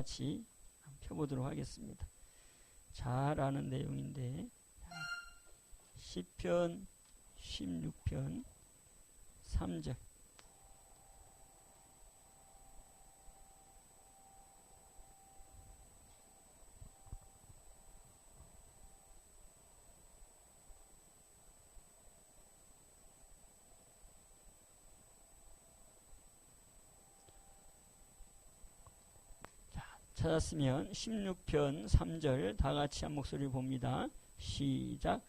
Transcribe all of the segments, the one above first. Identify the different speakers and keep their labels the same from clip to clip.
Speaker 1: 같이 펴보도록 하겠습니다. 잘 아는 내용인데 시편 16편 3절. 찾았으면 16편 3절 다 같이 한 목소리 봅니다. 시작.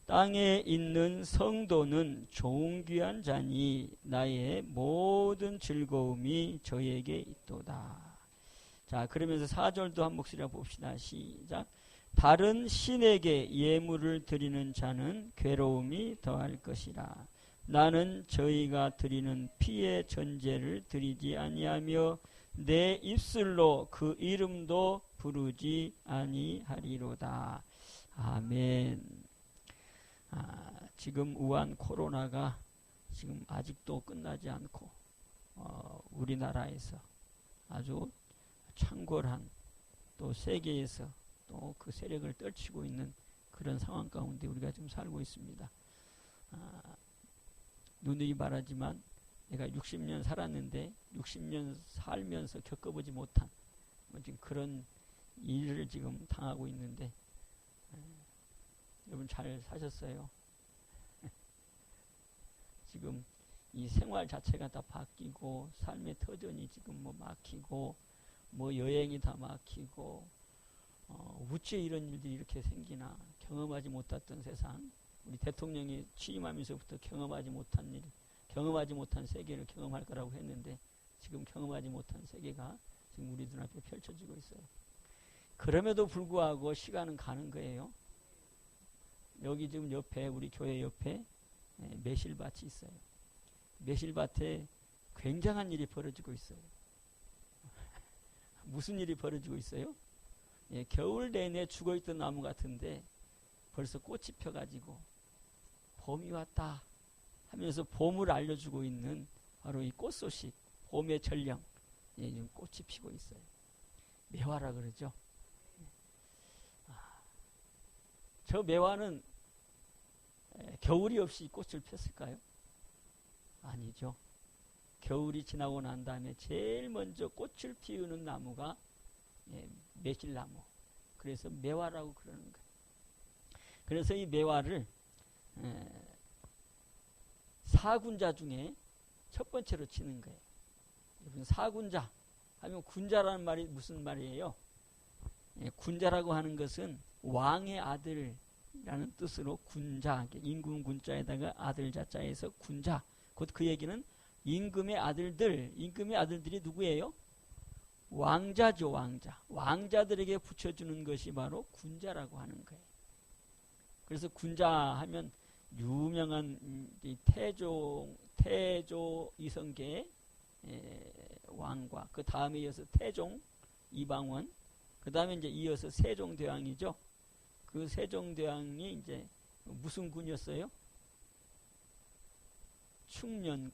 Speaker 1: 땅에 있는 성도는 존귀한 자니 나의 모든 즐거움이 저에게 있도다. 자, 그러면서 4절도 한 목소리 봅시다. 시작. 다른 신에게 예물을 드리는 자는 괴로움이 더할 것이라. 나는 저희가 드리는 피의 전제를 드리지 아니하며 내 입술로 그 이름도 부르지 아니하리로다. 아멘. 지금 우한 코로나가 지금 아직도 끝나지 않고 우리나라에서 아주 창궐한 또 세계에서 또 그 세력을 떨치고 있는 그런 상황 가운데 우리가 지금 살고 있습니다. 누누이 말하지만 내가 60년 살았는데 60년 살면서 겪어보지 못한 지금 그런 일을 지금 당하고 있는데 여러분 잘 사셨어요? 지금 이 생활 자체가 다 바뀌고 삶의 터전이 지금 뭐 막히고 뭐 여행이 다 막히고 어찌 이런 일들이 이렇게 생기나 경험하지 못했던 세상, 우리 대통령이 취임하면서부터 경험하지 못한 일, 경험하지 못한 세계를 경험할 거라고 했는데 지금 경험하지 못한 세계가 지금 우리 눈앞에 펼쳐지고 있어요. 그럼에도 불구하고 시간은 가는 거예요. 여기 지금 옆에 우리 교회 옆에 매실밭이 있어요. 매실밭에 굉장한 일이 벌어지고 있어요. 무슨 일이 벌어지고 있어요? 겨울 내내 죽어있던 나무 같은데 벌써 꽃이 펴가지고 봄이 왔다 하면서 봄을 알려주고 있는 바로 이 꽃 소식, 봄의 전령, 지금 꽃이 피고 있어요. 매화라 그러죠. 저 매화는 겨울이 없이 꽃을 폈을까요? 아니죠. 겨울이 지나고 난 다음에 제일 먼저 꽃을 피우는 나무가 매실나무. 그래서 매화라고 그러는 거예요. 그래서 이 매화를 사군자 중에 첫 번째로 치는 거예요. 여러분, 사군자 하면 군자라는 말이 무슨 말이에요? 군자라고 하는 것은 왕의 아들이라는 뜻으로 군자, 임금 군자에다가 아들 자자에서 군자. 곧 그 얘기는 임금의 아들들, 임금의 아들들이 누구예요? 왕자죠, 왕자. 왕자들에게 붙여주는 것이 바로 군자라고 하는 거예요. 그래서 군자 하면 유명한 태조 이성계의 왕과 그 다음에 이어서 태종 이방원, 그 다음에 이제 이어서 세종대왕이죠. 그 세종대왕이 이제 무슨 군이었어요? 충녕군.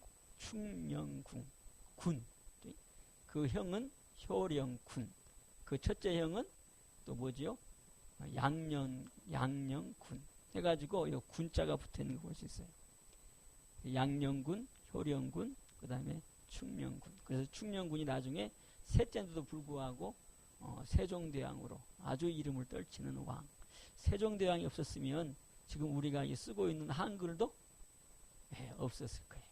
Speaker 1: 그 형은 효령군. 그 첫째 형은 또 뭐지요? 양녕군. 해가지고 이 군자가 붙어 있는 거 볼 수 있어요. 양녕군, 효령군, 그 다음에 충녕군. 그래서 충녕군이 나중에 셋째인데도 불구하고 세종대왕으로 아주 이름을 떨치는 왕. 세종대왕이 없었으면 지금 우리가 쓰고 있는 한글도 없었을 거예요.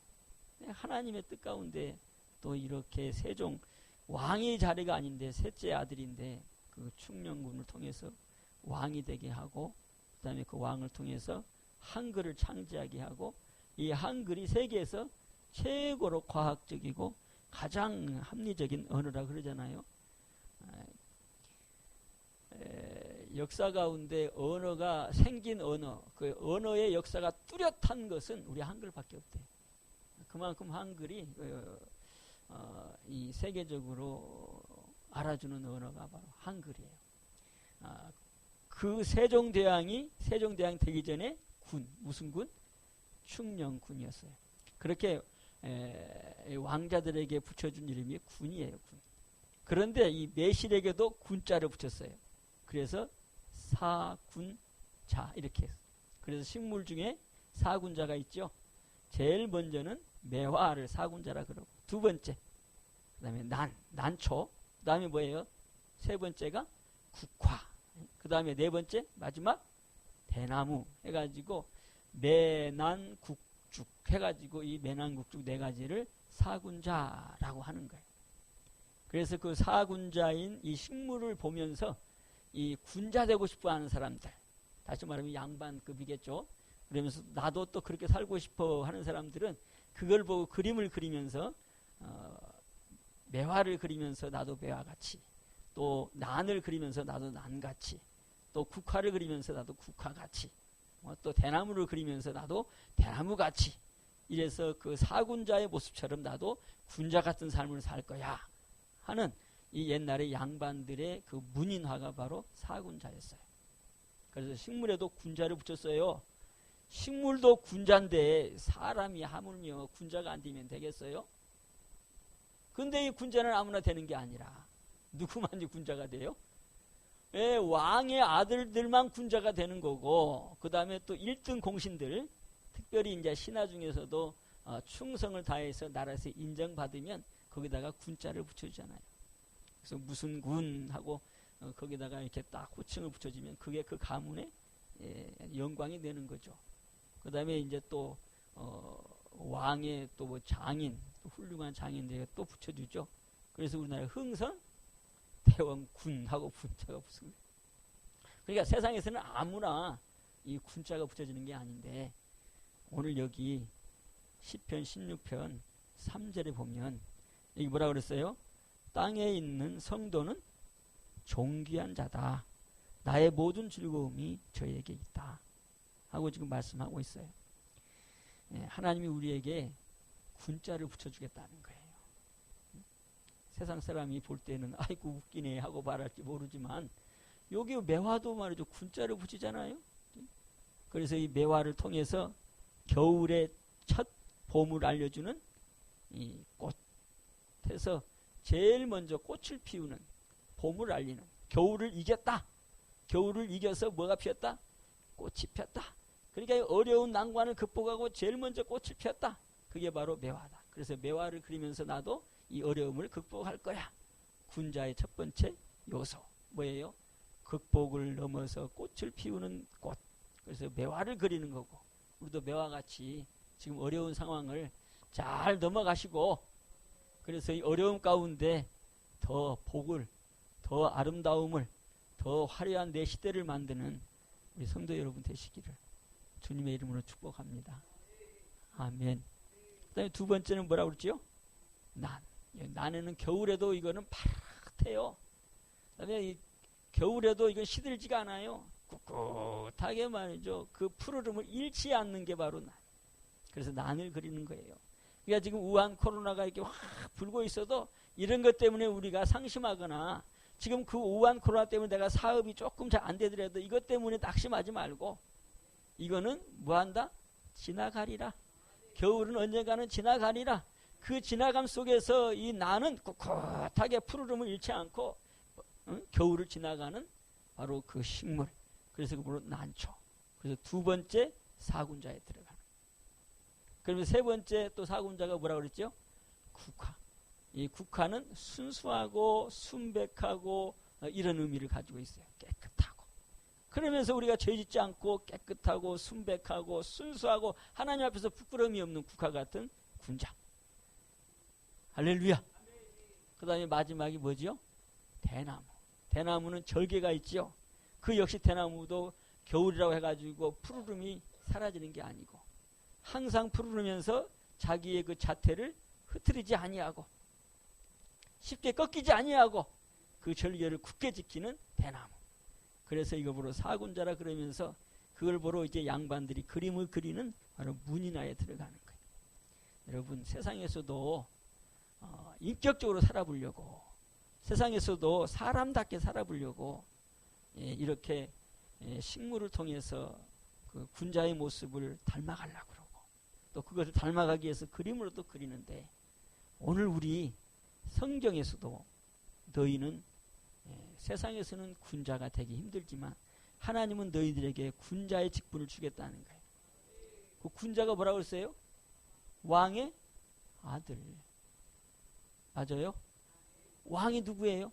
Speaker 1: 하나님의 뜻 가운데 또 이렇게 세종 왕의 자리가 아닌데 셋째 아들인데 그 충녕군을 통해서 왕이 되게 하고 그 다음에 그 왕을 통해서 한글을 창제하게 하고 이 한글이 세계에서 최고로 과학적이고 가장 합리적인 언어라 그러잖아요. 역사 가운데 언어가 생긴 언어, 그 언어의 역사가 뚜렷한 것은 우리 한글밖에 없대요. 그만큼 한글이 이 세계적으로 알아주는 언어가 바로 한글이에요. 그 세종대왕 되기 전에 무슨 군? 충녕군이었어요. 그렇게 왕자들에게 붙여준 이름이 군이에요. 군. 그런데 이 매실에게도 군자를 붙였어요. 그래서 사군자 이렇게 해서. 그래서 식물 중에 사군자가 있죠. 제일 먼저는 매화를 사군자라 그러고, 두 번째 그 다음에 난초, 그 다음에 뭐예요? 세 번째가 국화, 그 다음에 네 번째 마지막 대나무 해가지고 매난국죽 해가지고 이 매난국죽 네 가지를 사군자라고 하는 거예요. 그래서 그 사군자인 이 식물을 보면서 이 군자 되고 싶어 하는 사람들, 다시 말하면 양반급이겠죠. 그러면서 나도 또 그렇게 살고 싶어 하는 사람들은 그걸 보고 그림을 그리면서 매화를 그리면서 나도 매화같이, 또 난을 그리면서 나도 난같이, 또 국화를 그리면서 나도 국화같이, 또 대나무를 그리면서 나도 대나무같이, 이래서 그 사군자의 모습처럼 나도 군자 같은 삶을 살 거야 하는 이 옛날의 양반들의 그 문인화가 바로 사군자였어요. 그래서 식물에도 군자를 붙였어요. 식물도 군자인데 사람이 하물며 군자가 안 되면 되겠어요? 근데 이 군자는 아무나 되는 게 아니라 누구만이 군자가 돼요? 예, 왕의 아들들만 군자가 되는 거고, 그 다음에 또 1등 공신들, 특별히 이제 신하 중에서도 충성을 다해서 나라에서 인정받으면 거기다가 군자를 붙여주잖아요. 그래서 무슨 군하고 거기다가 이렇게 딱 호칭을 붙여주면 그게 그 가문의 영광이 되는 거죠. 그 다음에 이제 또 왕의 또 뭐 장인, 또 훌륭한 장인들에게 또 붙여주죠. 그래서 우리나라 흥선 대원군하고 군자가 붙은 거예요. 그러니까 세상에서는 아무나 이 군자가 붙여지는 게 아닌데, 오늘 여기 시편 16편 3절에 보면 여기 뭐라 그랬어요? 땅에 있는 성도는 존귀한 자다. 나의 모든 즐거움이 저에게 있다 하고 지금 말씀하고 있어요. 하나님이 우리에게 군자를 붙여주겠다는 거예요. 세상 사람이 볼 때는 아이고 웃기네 하고 말할지 모르지만, 여기 매화도 말이죠, 군자를 붙이잖아요. 그래서 이 매화를 통해서 겨울의 첫 봄을 알려주는 이 꽃에서 제일 먼저 꽃을 피우는, 봄을 알리는, 겨울을 이겼다. 겨울을 이겨서 뭐가 피었다? 꽃이 폈다. 그러니까 어려운 난관을 극복하고 제일 먼저 꽃을 피웠다. 그게 바로 매화다. 그래서 매화를 그리면서 나도 이 어려움을 극복할 거야. 군자의 첫 번째 요소 뭐예요? 극복을 넘어서 꽃을 피우는 꽃. 그래서 매화를 그리는 거고, 우리도 매화같이 지금 어려운 상황을 잘 넘어가시고, 그래서 이 어려움 가운데 더 복을, 더 아름다움을, 더 화려한 내 시대를 만드는 우리 성도 여러분 되시기를 주님의 이름으로 축복합니다. 아멘. 그 다음에 두 번째는 뭐라고 그랬지요? 난에는 겨울에도 이거는 파랗대요. 그 다음에 이 겨울에도 이건 시들지가 않아요. 꿋꿋하게 말이죠. 그 푸르름을 잃지 않는 게 바로 난. 그래서 난을 그리는 거예요. 그러니까 지금 우한 코로나가 이렇게 확 불고 있어도 이런 것 때문에 우리가 상심하거나, 지금 그 우한 코로나 때문에 내가 사업이 조금 잘 안 되더라도 이것 때문에 낙심하지 말고, 이거는 뭐한다? 지나가리라. 겨울은 언젠가는 지나가리라. 그 지나감 속에서 이 나는 꿋꿋하게 푸르름을 잃지 않고 겨울을 지나가는 바로 그 식물. 그래서 그로 난초. 그래서 두 번째 사군자에 들어가는. 그러면 세 번째 또 사군자가 뭐라고 그랬죠? 국화. 이 국화는 순수하고 순백하고 이런 의미를 가지고 있어요. 깨끗하고. 그러면서 우리가 죄짓지 않고 깨끗하고 순백하고 순수하고 하나님 앞에서 부끄러움이 없는 국화 같은 군자. 할렐루야. 그 다음에 마지막이 뭐지요? 대나무. 대나무는 절개가 있지요. 그 역시 대나무도 겨울이라고 해가지고 푸르름이 사라지는 게 아니고 항상 푸르르면서 자기의 그 자태를 흐트리지 아니하고 쉽게 꺾이지 아니하고 그 절개를 굳게 지키는 대나무. 그래서 이거 보러 사군자라 그러면서 그걸 보러 이제 양반들이 그림을 그리는 바로 문인화에 들어가는 거예요. 여러분, 세상에서도 인격적으로 살아보려고, 세상에서도 사람답게 살아보려고 이렇게 식물을 통해서 그 군자의 모습을 닮아가려고 그러고, 또 그것을 닮아가기 위해서 그림으로도 그리는데, 오늘 우리 성경에서도 너희는 세상에서는 군자가 되기 힘들지만 하나님은 너희들에게 군자의 직분을 주겠다는 거예요. 그 군자가 뭐라고 했어요? 왕의 아들. 맞아요? 왕이 누구예요?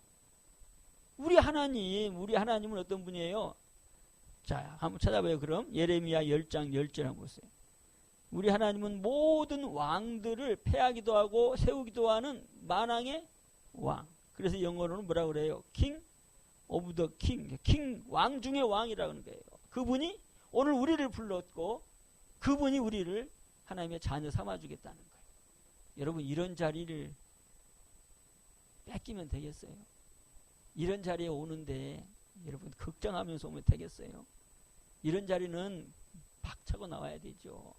Speaker 1: 우리 하나님은 어떤 분이에요? 자, 한번 찾아봐요. 그럼 예레미야 10장 10절 한번 보세요. 우리 하나님은 모든 왕들을 패하기도 하고 세우기도 하는 만왕의 왕. 그래서 영어로는 뭐라고 그래요? king of the king. king, 왕 중의 왕이라는 거예요. 그분이 오늘 우리를 불렀고 그분이 우리를 하나님의 자녀 삼아주겠다는 거예요. 여러분, 이런 자리를 뺏기면 되겠어요? 이런 자리에 오는데 여러분 걱정하면서 오면 되겠어요? 이런 자리는 박차고 나와야 되죠.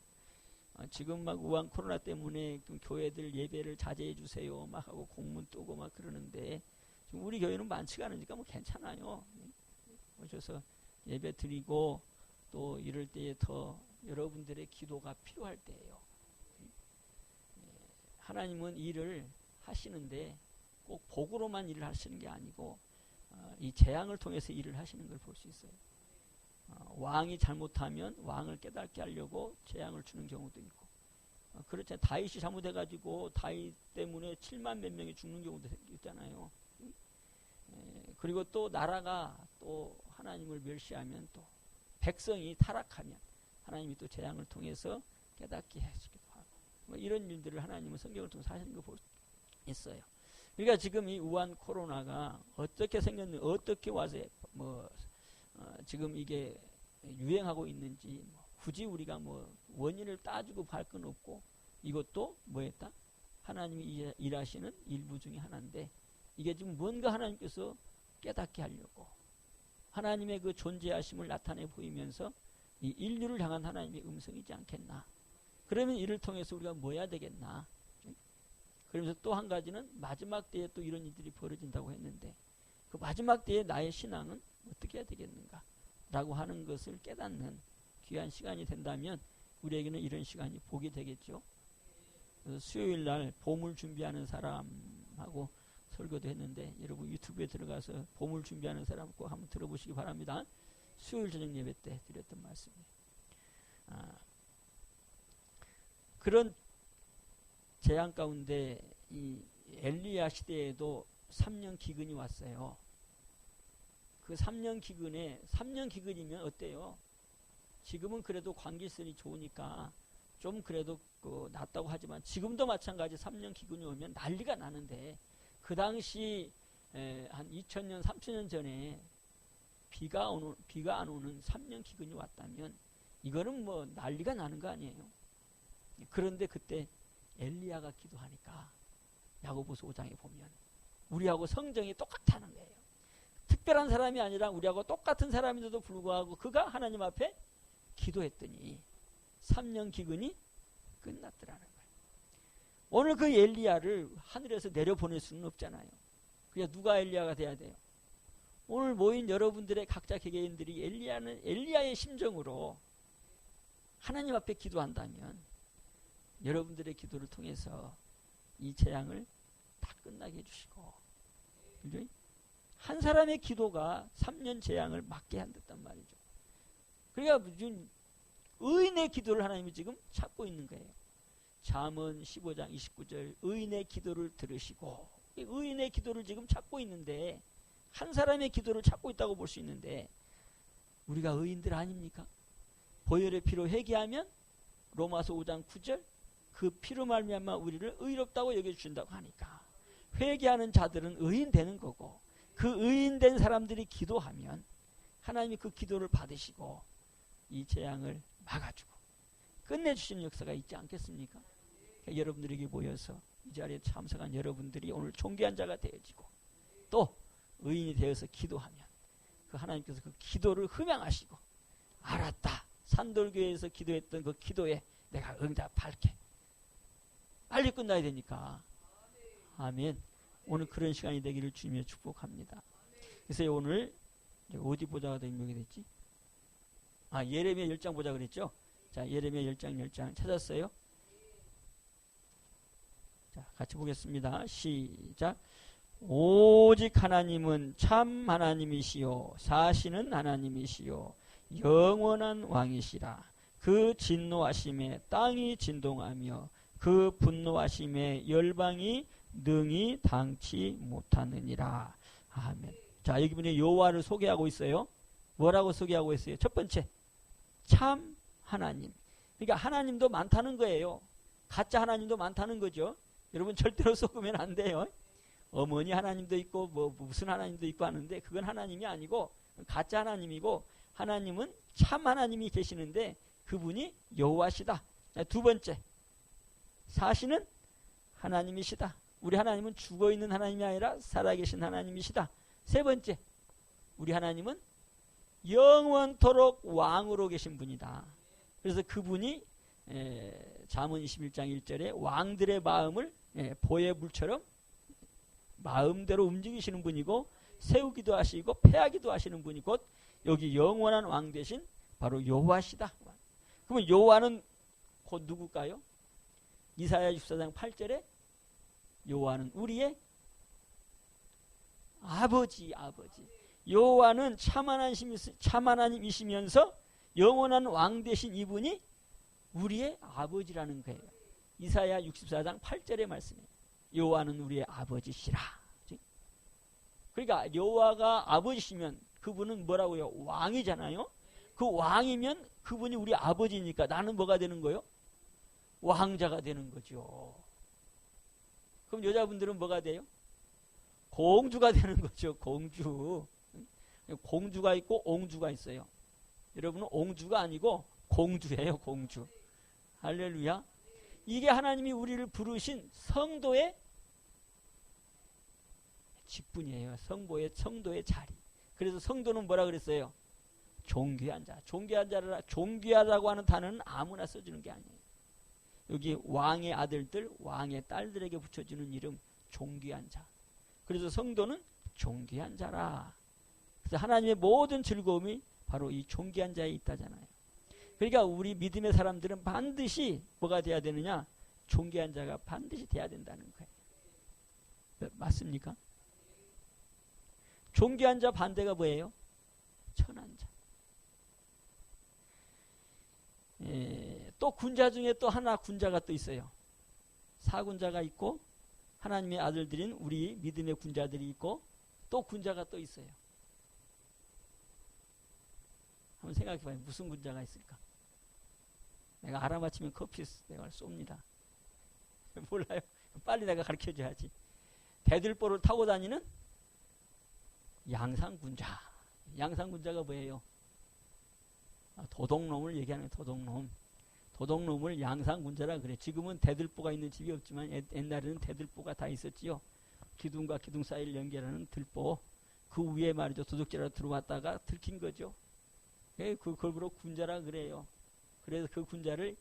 Speaker 1: 지금 막 우한 코로나 때문에 교회들 예배를 자제해 주세요 막 하고 공문 뜨고 막 그러는데 지금 우리 교회는 많지가 않으니까 뭐 괜찮아요. 오셔서 예배 드리고 또 이럴 때에 더 여러분들의 기도가 필요할 때예요. 하나님은 일을 하시는데 꼭 복으로만 일을 하시는 게 아니고 이 재앙을 통해서 일을 하시는 걸 볼 수 있어요. 왕이 잘못하면 왕을 깨닫게 하려고 재앙을 주는 경우도 있고, 그렇잖아요. 다윗이 잘못해가지고 다윗 때문에 7만 몇 명이 죽는 경우도 있잖아요. 그리고 또 나라가 또 하나님을 멸시하면 또 백성이 타락하면 하나님이 또 재앙을 통해서 깨닫게 해주기도 하고, 뭐 이런 일들을 하나님은 성경을 통해서 하시는 걸 볼 수 있어요. 그러니까 지금 이 우한 코로나가 어떻게 생겼는지, 어떻게 와서 지금 이게 유행하고 있는지 굳이 우리가 원인을 따지고 발 건 없고, 이것도 뭐였다? 하나님이 일하시는 일부 중에 하나인데, 이게 지금 뭔가 하나님께서 깨닫게 하려고 하나님의 그 존재하심을 나타내 보이면서 이 인류를 향한 하나님의 음성이지 않겠나. 그러면 이를 통해서 우리가 뭐 해야 되겠나. 그러면서 또 한 가지는 마지막 때에 또 이런 일들이 벌어진다고 했는데, 그 마지막 때에 나의 신앙은 어떻게 해야 되겠는가 라고 하는 것을 깨닫는 귀한 시간이 된다면 우리에게는 이런 시간이 복이 되겠죠. 그래서 수요일 날 보물 준비하는 사람하고 설교도 했는데, 여러분 유튜브에 들어가서 보물 준비하는 사람 꼭 한번 들어보시기 바랍니다. 수요일 저녁 예배 때 드렸던 말씀이에요. 그런 재앙 가운데 이 엘리야 시대에도 3년 기근이 왔어요. 그 3년 기근에 3년 기근이면 어때요? 지금은 그래도 관계성이 좋으니까 좀 그래도 낫다고 하지만 지금도 마찬가지 3년 기근이 오면 난리가 나는데, 그 당시 한 2000년 3000년 전에 비가 안 오는 3년 기근이 왔다면 이거는 뭐 난리가 나는 거 아니에요. 그런데 그때 엘리야가 기도하니까 야고보서 5장에 보면 우리하고 성정이 똑같다는 거예요. 특별한 사람이 아니라 우리하고 똑같은 사람인데도 불구하고 그가 하나님 앞에 기도했더니 3년 기근이 끝났더라는 거예요. 오늘 그 엘리야를 하늘에서 내려보낼 수는 없잖아요. 그래서 누가 엘리야가 돼야 돼요? 오늘 모인 여러분들의 각자 개개인들이 엘리야의 심정으로 하나님 앞에 기도한다면 여러분들의 기도를 통해서 이 재앙을 다 끝나게 해주시고, 그죠? 한 사람의 기도가 3년 재앙을 막게 한단 말이죠. 그러니까 의인의 기도를 하나님이 지금 찾고 있는 거예요. 잠언 15장 29절 의인의 기도를 들으시고, 의인의 기도를 지금 찾고 있는데, 한 사람의 기도를 찾고 있다고 볼 수 있는데, 우리가 의인들 아닙니까? 보혈의 피로 회개하면 로마서 5장 9절 그 피로 말미암아 우리를 의롭다고 여겨주신다고 하니까, 회개하는 자들은 의인 되는 거고, 그 의인된 사람들이 기도하면 하나님이 그 기도를 받으시고 이 재앙을 막아주고 끝내주시는 역사가 있지 않겠습니까? 그러니까 여러분들에게 모여서 이 자리에 참석한 여러분들이 오늘 존귀한 자가 되어지고 또 의인이 되어서 기도하면 그 하나님께서 그 기도를 흠양하시고, 알았다, 산돌교회에서 기도했던 그 기도에 내가 응답할게, 빨리 끝나야 되니까. 아멘. 오늘 그런 시간이 되기를 주님의 축복합니다. 그래서 오늘 어디 보자가 더 임명이 됐지? 예레미야 10장 보자 그랬죠? 자, 예레미야 10장 찾았어요? 자, 같이 보겠습니다. 시작. 오직 하나님은 참 하나님이시요 사시는 하나님이시요 영원한 왕이시라. 그 진노하심에 땅이 진동하며 그 분노하심에 열방이 능히 당치 못하느니라. 아멘. 자, 여기 보니 여호와를 소개하고 있어요. 뭐라고 소개하고 있어요? 첫 번째, 참 하나님. 그러니까 하나님도 많다는 거예요. 가짜 하나님도 많다는 거죠. 여러분 절대로 속으면 안 돼요. 어머니 하나님도 있고 뭐 무슨 하나님도 있고 하는데 그건 하나님이 아니고 가짜 하나님이고, 하나님은 참 하나님이 계시는데 그분이 여호와시다. 두 번째, 사시는 하나님이시다. 우리 하나님은 죽어있는 하나님이 아니라 살아계신 하나님이시다. 세 번째, 우리 하나님은 영원토록 왕으로 계신 분이다. 그래서 그분이 잠언 21장 1절에 왕들의 마음을 보의 물처럼 마음대로 움직이시는 분이고 세우기도 하시고 패하기도 하시는 분이 곧 여기 영원한 왕 대신 바로 여호와시다. 그러면 여호와는 곧 누굴까요? 이사야 64장 8절에 여호와는 우리의 아버지. 여호와는 참 하나님이시면서 영원한 왕 대신 이분이 우리의 아버지라는 거예요. 이사야 64장 8절의 말씀이에요. 여호와는 우리의 아버지시라. 그러니까 여호와가 아버지시면 그분은 뭐라고요? 왕이잖아요. 그 왕이면 그분이 우리 아버지니까 나는 뭐가 되는 거예요? 왕자가 되는 거죠. 그럼 여자분들은 뭐가 돼요? 공주가 되는 거죠. 공주. 공주가 있고 옹주가 있어요. 여러분은 옹주가 아니고 공주예요. 공주. 할렐루야. 이게 하나님이 우리를 부르신 성도의 직분이에요. 성도의 자리. 그래서 성도는 뭐라 그랬어요? 존귀한 자. 존귀하다고 하는 단어는 아무나 써주는 게 아니에요. 여기 왕의 아들들, 왕의 딸들에게 붙여주는 이름 존귀한 자. 그래서 성도는 존귀한 자라. 그래서 하나님의 모든 즐거움이 바로 이 존귀한 자에 있다잖아요. 그러니까 우리 믿음의 사람들은 반드시 뭐가 돼야 되느냐? 존귀한 자가 반드시 돼야 된다는 거예요. 맞습니까? 존귀한 자 반대가 뭐예요? 천한 자. 또 군자 중에 또 하나 군자가 또 있어요. 사군자가 있고 하나님의 아들들인 우리 믿음의 군자들이 있고 또 군자가 또 있어요. 한번 생각해봐요. 무슨 군자가 있을까? 내가 알아맞히면 커피 내가 쏩니다. 몰라요? 빨리 내가 가르쳐줘야지. 대들보를 타고 다니는 양상군자. 양상군자가 뭐예요? 도둑놈을 얘기하는 도둑놈. 도둑놈을 양상군자라 그래. 지금은 대들보가 있는 집이 없지만 옛날에는 대들보가 다 있었지요. 기둥과 기둥 사이를 연결하는 들보. 그 위에 말이죠. 도둑질하러 들어왔다가 들킨 거죠. 그걸 보러 군자라 그래요. 그래서 그 군자를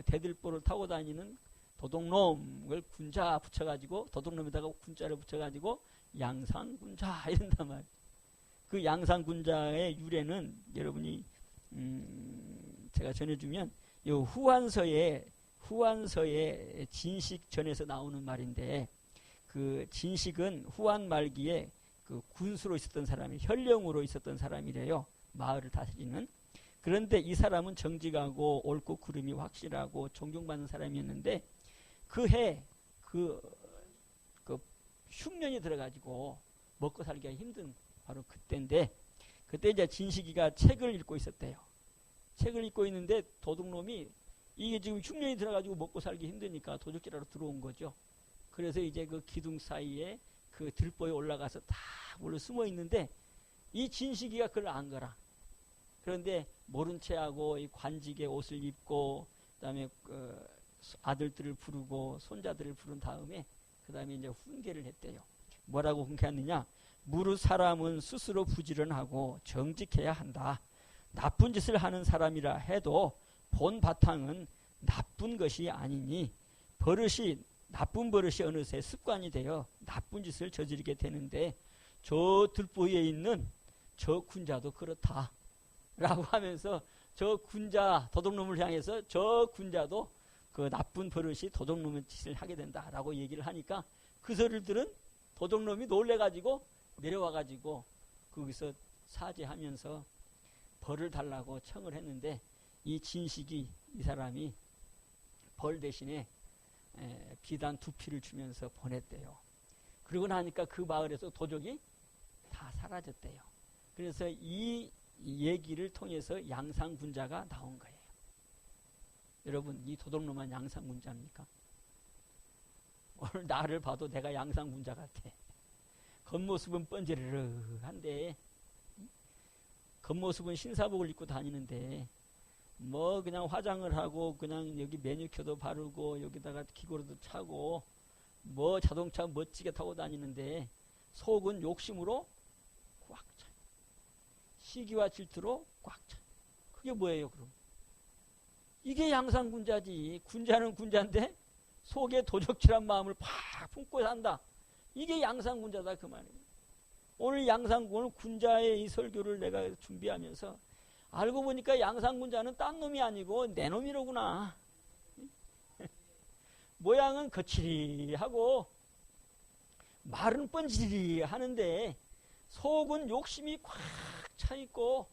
Speaker 1: 대들보를 타고 다니는 도둑놈을 군자 붙여가지고 도둑놈에다가 군자를 붙여가지고 양상군자 이런단 말이에요. 그 양상군자의 유래는 여러분이 제가 전해주면 이 후한서의 진식전에서 나오는 말인데, 그 진식은 후한 말기에 그 군수로 있었던 사람이 현령으로 있었던 사람이래요. 마을을 다스리는. 그런데 이 사람은 정직하고 옳고 그름이 확실하고 존경받는 사람이었는데 그 해 그 흉년이 들어가지고 먹고 살기가 힘든 바로 그때인데, 그때 이제 진식이가 책을 읽고 있었대요. 책을 읽고 있는데 도둑놈이 이게 지금 흉년이 들어가지고 먹고 살기 힘드니까 도둑질하러 들어온 거죠. 그래서 이제 그 기둥 사이에 그 들보에 올라가서 다 물러 숨어 있는데 이 진식이가 그걸 안 거라. 그런데 모른 체하고 이 관직의 옷을 입고 그다음에 그 아들들을 부르고 손자들을 부른 다음에 그다음에 이제 훈계를 했대요. 뭐라고 훈계하느냐? 무릇 사람은 스스로 부지런하고 정직해야 한다. 나쁜 짓을 하는 사람이라 해도 본 바탕은 나쁜 것이 아니니 나쁜 버릇이 어느새 습관이 되어 나쁜 짓을 저지르게 되는데 저 들보에 있는 저 군자도 그렇다 라고 하면서 저 군자 도둑놈을 향해서 저 군자도 그 나쁜 버릇이 도둑놈의 짓을 하게 된다라고 얘기를 하니까 그 소리를 들은 도둑놈이 놀래가지고 내려와가지고 거기서 사죄하면서 벌을 달라고 청을 했는데 이 진식이 이 사람이 벌 대신에 비단 2피를 주면서 보냈대요. 그러고 나니까 그 마을에서 도적이 다 사라졌대요. 그래서 이 얘기를 통해서 양상군자가 나온 거예요. 여러분, 이 도둑놈은 양상군자입니까? 오늘 나를 봐도 내가 양상군자 같아. 겉모습은 뻔지르르한데, 겉모습은 신사복을 입고 다니는데 뭐 그냥 화장을 하고 그냥 여기 매니큐어도 바르고 여기다가 기고로도 차고 뭐 자동차 멋지게 타고 다니는데 속은 욕심으로 꽉 차요. 시기와 질투로 꽉 차요. 그게 뭐예요 그럼? 이게 양상군자지. 군자는 군자인데 속에 도적질한 마음을 팍 품고 산다. 이게 양상군자다 그 말이에요. 오늘 오늘 군자의 이 설교를 내가 준비하면서 알고 보니까 양상군자는 딴 놈이 아니고 내 놈이로구나. 모양은 거칠이하고 말은 뻔지리 하는데 속은 욕심이 꽉 차있고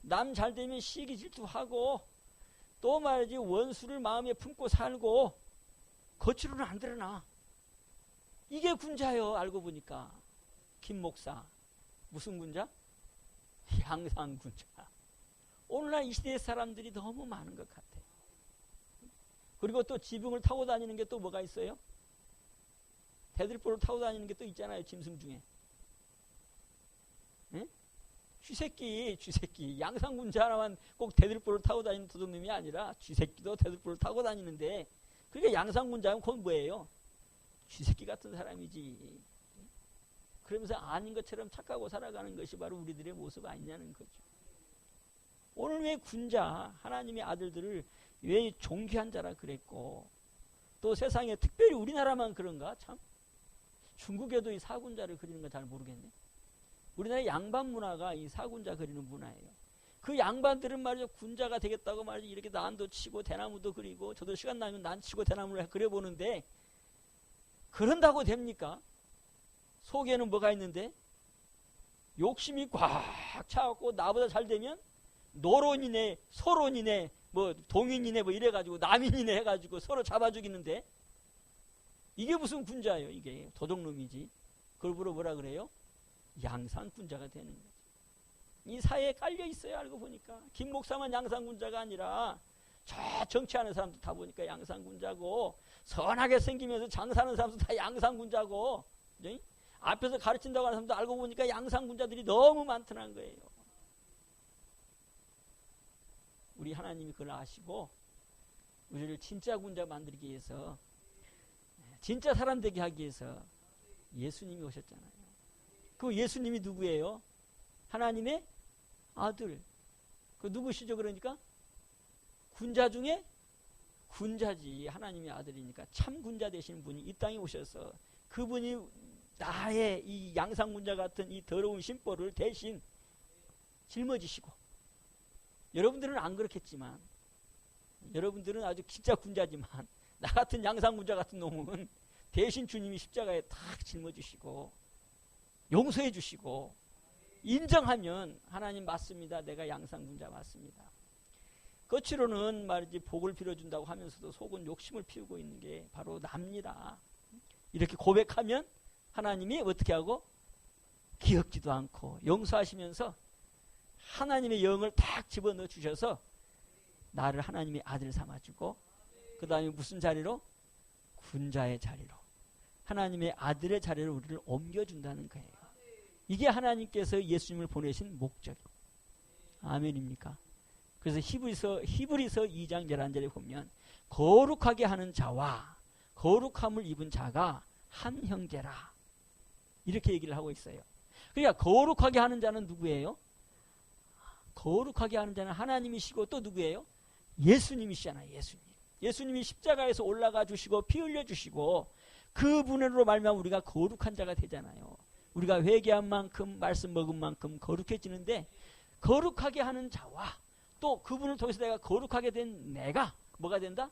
Speaker 1: 남 잘되면 시기 질투하고 또 말이지 원수를 마음에 품고 살고 겉으로는 안 드러나. 이게 군자요. 알고 보니까 김 목사 무슨 군자? 양상군자. 오늘날 이 시대의 사람들이 너무 많은 것 같아. 그리고 또 지붕을 타고 다니는 게 또 뭐가 있어요? 대들보를 타고 다니는 게 또 있잖아요. 짐승 중에. 응? 쥐새끼. 양상군자 하나만 꼭 대들보를 타고 다니는 도둑놈이 아니라 쥐새끼도 대들보를 타고 다니는데 그러니까 양상군자는 그건 뭐예요? 쥐새끼 같은 사람이지. 그러면서 아닌 것처럼 착하고 살아가는 것이 바로 우리들의 모습 아니냐는 거죠. 오늘 왜 군자, 하나님의 아들들을 왜 존귀한 자라 그랬고 또 세상에 특별히 우리나라만 그런가 참? 중국에도 이 사군자를 그리는 거 잘 모르겠네. 우리나라 양반 문화가 이 사군자 그리는 문화예요. 그 양반들은 말이죠. 군자가 되겠다고 말이죠. 이렇게 난도 치고 대나무도 그리고 저도 시간 나면 난 치고 대나무를 그려보는데 그런다고 됩니까? 속에는 뭐가 있는데 욕심이 꽉 차갖고 나보다 잘 되면 노론이네 소론이네 뭐 동인이네 뭐 이래가지고 남인이네 해가지고 서로 잡아 죽이는데 이게 무슨 군자예요? 이게 도둑놈이지. 그걸 뭐라 그래요? 양상군자가 되는 거죠. 이 사회에 깔려 있어요. 알고 보니까 김 목사만 양상군자가 아니라 저 정치하는 사람도 다 보니까 양상군자고 선하게 생기면서 장사하는 사람도 다 양상군자고 그치? 앞에서 가르친다고 하는 사람도 알고 보니까 양상군자들이 너무 많더란 거예요. 우리 하나님이 그걸 아시고 우리를 진짜 군자 만들기 위해서 진짜 사람 되게 하기 위해서 예수님이 오셨잖아요. 그 예수님이 누구예요? 하나님의 아들. 그 누구시죠? 그러니까 군자 중에 군자지. 하나님의 아들이니까 참 군자 되시는 분이 이 땅에 오셔서 그분이 나의 이 양상군자 같은 이 더러운 심보를 대신 짊어지시고 여러분들은 안 그렇겠지만 여러분들은 아주 진짜 군자지만 나 같은 양상군자 같은 놈은 대신 주님이 십자가에 탁 짊어지시고 용서해 주시고 인정하면 하나님 맞습니다. 내가 양상군자 맞습니다. 겉으로는 말이지 복을 빌어준다고 하면서도 속은 욕심을 피우고 있는 게 바로 납니다. 이렇게 고백하면 하나님이 어떻게 하고 기억지도 않고 용서하시면서 하나님의 영을 탁 집어넣어 주셔서 나를 하나님의 아들 삼아주고 그 다음에 무슨 자리로? 군자의 자리로 하나님의 아들의 자리로 우리를 옮겨준다는 거예요. 이게 하나님께서 예수님을 보내신 목적이에요. 아멘입니까? 그래서 히브리서 2장 11절에 보면 거룩하게 하는 자와 거룩함을 입은 자가 한 형제라 이렇게 얘기를 하고 있어요. 그러니까 거룩하게 하는 자는 누구예요? 거룩하게 하는 자는 하나님이시고 또 누구예요? 예수님이시잖아요. 예수님이 십자가에서 올라가 주시고 피 흘려 주시고 그분으로 말미암아 우리가 거룩한 자가 되잖아요. 우리가 회개한 만큼 말씀 먹은 만큼 거룩해지는데 거룩하게 하는 자와 또 그분을 통해서 내가 거룩하게 된 내가 뭐가 된다?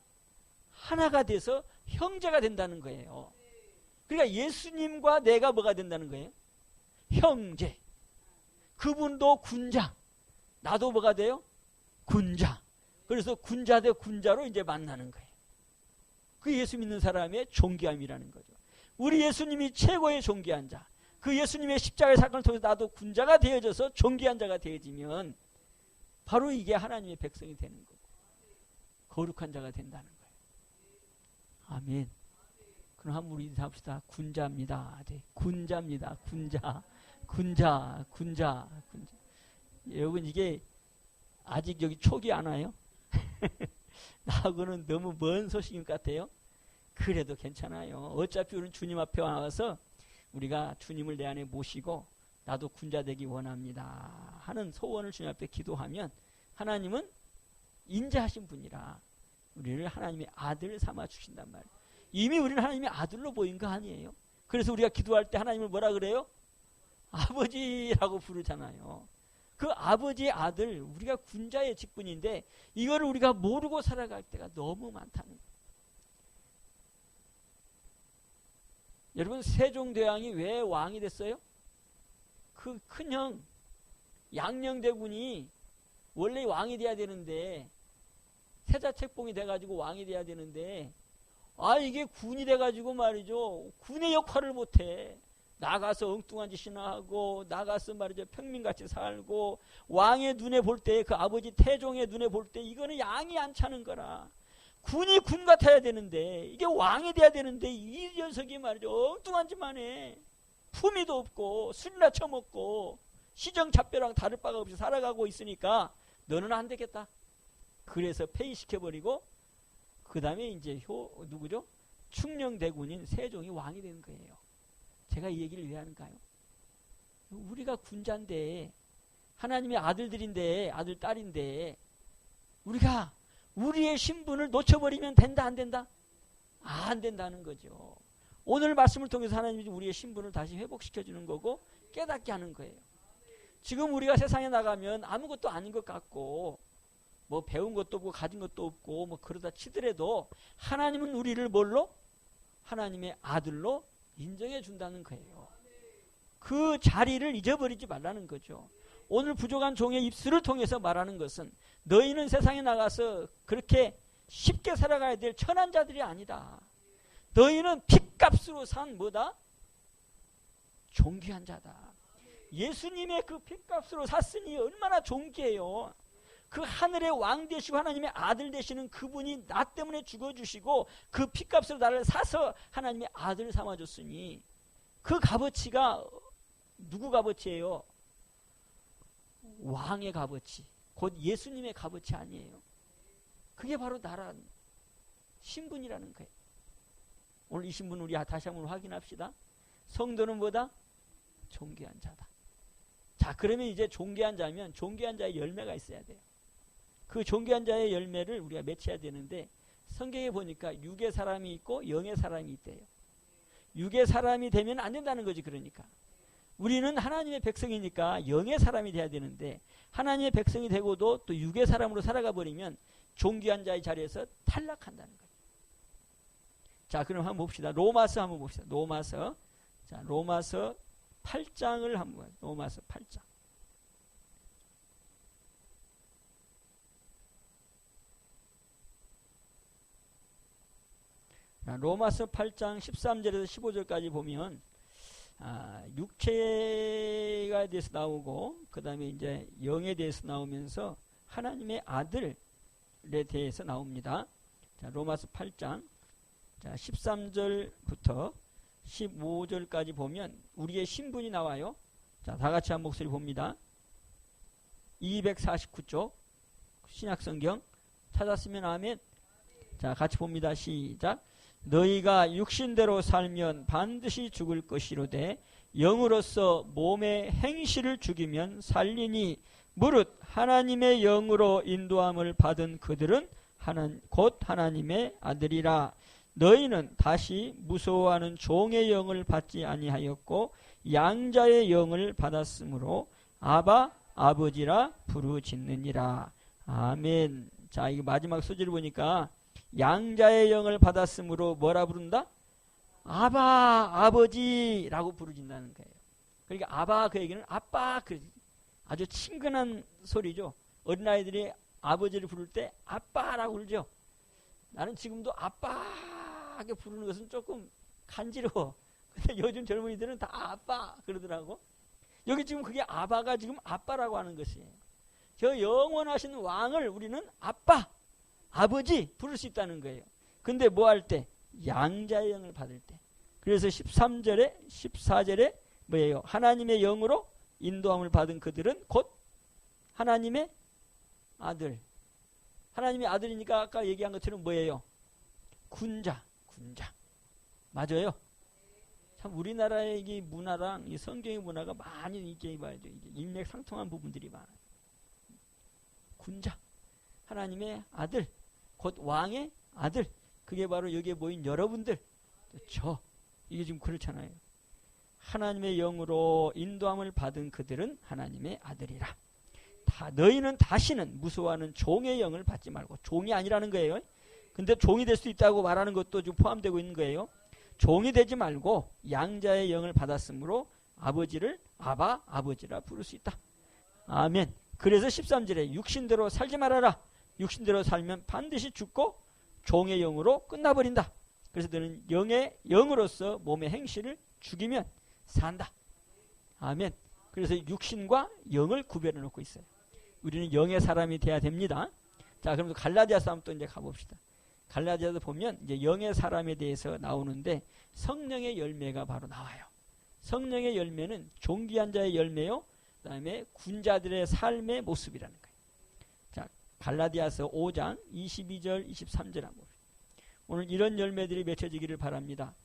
Speaker 1: 하나가 돼서 형제가 된다는 거예요. 그러니까 예수님과 내가 뭐가 된다는 거예요? 형제. 그분도 군자. 나도 뭐가 돼요? 군자. 그래서 군자 대 군자로 이제 만나는 거예요. 그 예수 믿는 사람의 존귀함이라는 거죠. 우리 예수님이 최고의 존귀한 자. 그 예수님의 십자가의 사건을 통해서 나도 군자가 되어져서 존귀한 자가 되어지면 바로 이게 하나님의 백성이 되는 거고 거룩한 자가 된다는 거예요. 아멘. 그럼 한번 우리 인사합시다. 군자입니다. 네. 군자입니다. 군자. 여러분 이게 아직 여기 촉이 안 와요? 나하고는 너무 먼 소식인 것 같아요. 그래도 괜찮아요. 어차피 우리는 주님 앞에 나와서 우리가 주님을 내 안에 모시고 나도 군자 되기 원합니다 하는 소원을 주님 앞에 기도하면 하나님은 인자하신 분이라 우리를 하나님의 아들 삼아 주신단 말이에요. 이미 우리는 하나님의 아들로 보인 거 아니에요. 그래서 우리가 기도할 때 하나님을 뭐라 그래요? 아버지라고 부르잖아요. 그 아버지의 아들, 우리가 군자의 직분인데 이거를 우리가 모르고 살아갈 때가 너무 많다는 거예요. 여러분 세종대왕이 왜 왕이 됐어요? 그 큰형 양녕대군이 원래 왕이 돼야 되는데 세자책봉이 돼가지고 왕이 돼야 되는데 이게 군이 돼가지고 말이죠. 군의 역할을 못해. 나가서 엉뚱한 짓이나 하고 나가서 말이죠. 평민같이 살고 왕의 눈에 볼 때 그 아버지 태종의 눈에 볼 때 이거는 양이 안 차는 거라. 군이 군 같아야 되는데 이게 왕이 돼야 되는데 이 녀석이 말이죠. 엉뚱한 짓만 해. 품위도 없고 술이나 처먹고 시정잡배랑 다를 바가 없이 살아가고 있으니까 너는 안 되겠다. 그래서 폐위시켜버리고 그 다음에 이제 누구죠? 충녕대군인 세종이 왕이 된 거예요. 제가 이 얘기를 왜 하는가요? 우리가 군자인데 하나님의 아들들인데 아들 딸인데 우리가 우리의 신분을 놓쳐버리면 된다 안 된다? 안 된다는 거죠. 오늘 말씀을 통해서 하나님이 우리의 신분을 다시 회복시켜주는 거고 깨닫게 하는 거예요. 지금 우리가 세상에 나가면 아무것도 아닌 것 같고 뭐 배운 것도 없고 가진 것도 없고 뭐 그러다 치더라도 하나님은 우리를 뭘로? 하나님의 아들로 인정해 준다는 거예요. 그 자리를 잊어버리지 말라는 거죠. 오늘 부족한 종의 입술을 통해서 말하는 것은 너희는 세상에 나가서 그렇게 쉽게 살아가야 될 천한 자들이 아니다. 너희는 핏값으로 산 뭐다? 존귀한 자다. 예수님의 그 핏값으로 샀으니 얼마나 존귀해요. 그 하늘의 왕 되시고 하나님의 아들 되시는 그분이 나 때문에 죽어주시고 그 핏값으로 나를 사서 하나님의 아들을 삼아줬으니 그 값어치가 누구 값어치예요? 왕의 값어치, 곧 예수님의 값어치 아니에요. 그게 바로 나란 신분이라는 거예요. 오늘 이 신분 우리 다시 한번 확인합시다. 성도는 뭐다? 존귀한 자다. 자, 그러면 이제 존귀한 자면 존귀한 자의 열매가 있어야 돼요. 그 존귀한 자의 열매를 우리가 맺혀야 되는데 성경에 보니까 육의 사람이 있고 영의 사람이 있대요. 육의 사람이 되면 안 된다는 거지. 그러니까 우리는 하나님의 백성이니까 영의 사람이 돼야 되는데 하나님의 백성이 되고도 또 육의 사람으로 살아가 버리면 존귀한 자의 자리에서 탈락한다는 거예요. 자, 그럼 한번 봅시다. 로마서 한번 봅시다. 로마서. 자, 로마서 8장을 한번 봐요. 로마서 8장. 자, 로마서 8장 13절에서 15절까지 보면 육체가 대해서 나오고 그 다음에 이제 영에 대해서 나오면서 하나님의 아들에 대해서 나옵니다. 자, 로마서 8장 자, 13절부터 15절까지 보면 우리의 신분이 나와요. 자, 다 같이 한 목소리 봅니다. 249쪽 신약성경 찾았으면 아멘. 자, 같이 봅니다. 시작. 너희가 육신대로 살면 반드시 죽을 것이로되 영으로서 몸의 행실을 죽이면 살리니 무릇 하나님의 영으로 인도함을 받은 그들은 곧 하나님의 아들이라. 너희는 다시 무서워하는 종의 영을 받지 아니하였고 양자의 영을 받았으므로 아바 아버지라 부르짖느니라. 아멘. 자, 이거 마지막 소절을 보니까 양자의 영을 받았으므로 뭐라 부른다? 아바, 아버지라고 부르진다는 거예요. 그러니까 아바 그 얘기는 아빠, 아주 친근한 소리죠. 어린아이들이 아버지를 부를 때 아빠라고 부르죠. 나는 지금도 아빠하게 부르는 것은 조금 간지러워. 근데 요즘 젊은이들은 다 아빠 그러더라고. 여기 지금 그게 아바가 지금 아빠라고 하는 것이에요. 저 영원하신 왕을 우리는 아빠, 아버지 부를 수 있다는 거예요. 근데 뭐 할 때? 양자의 영을 받을 때. 그래서 13절에 14절에 뭐예요? 하나님의 영으로 인도함을 받은 그들은 곧 하나님의 아들. 하나님의 아들이니까 아까 얘기한 것처럼 뭐예요? 군자. 맞아요? 참 우리나라의 이 문화랑 이 성경의 문화가 많이 이게 봐야죠. 이게 일맥상통한 부분들이 많아요. 군자. 하나님의 아들. 곧 왕의 아들. 그게 바로 여기에 모인 여러분들. 저. 이게 지금 그렇잖아요. 하나님의 영으로 인도함을 받은 그들은 하나님의 아들이라. 너희는 다시는 무서워하는 종의 영을 받지 말고. 종이 아니라는 거예요. 근데 종이 될 수 있다고 말하는 것도 지금 포함되고 있는 거예요. 종이 되지 말고 양자의 영을 받았으므로 아버지를 아바, 아버지라 부를 수 있다. 아멘. 그래서 13절에 육신대로 살지 말아라. 육신대로 살면 반드시 죽고 종의 영으로 끝나버린다. 그래서 너는 영의 영으로서 몸의 행실을 죽이면 산다. 아멘. 그래서 육신과 영을 구별해 놓고 있어요. 우리는 영의 사람이 돼야 됩니다. 자, 그럼 갈라디아서 한번 또 이제 가봅시다. 갈라디아서 보면 이제 영의 사람에 대해서 나오는데 성령의 열매가 바로 나와요. 성령의 열매는 존귀한 자의 열매요. 그다음에 군자들의 삶의 모습이라는 거예요. 자, 갈라디아서 5장 22절 23절 한번 봅시다. 오늘 이런 열매들이 맺혀지기를 바랍니다.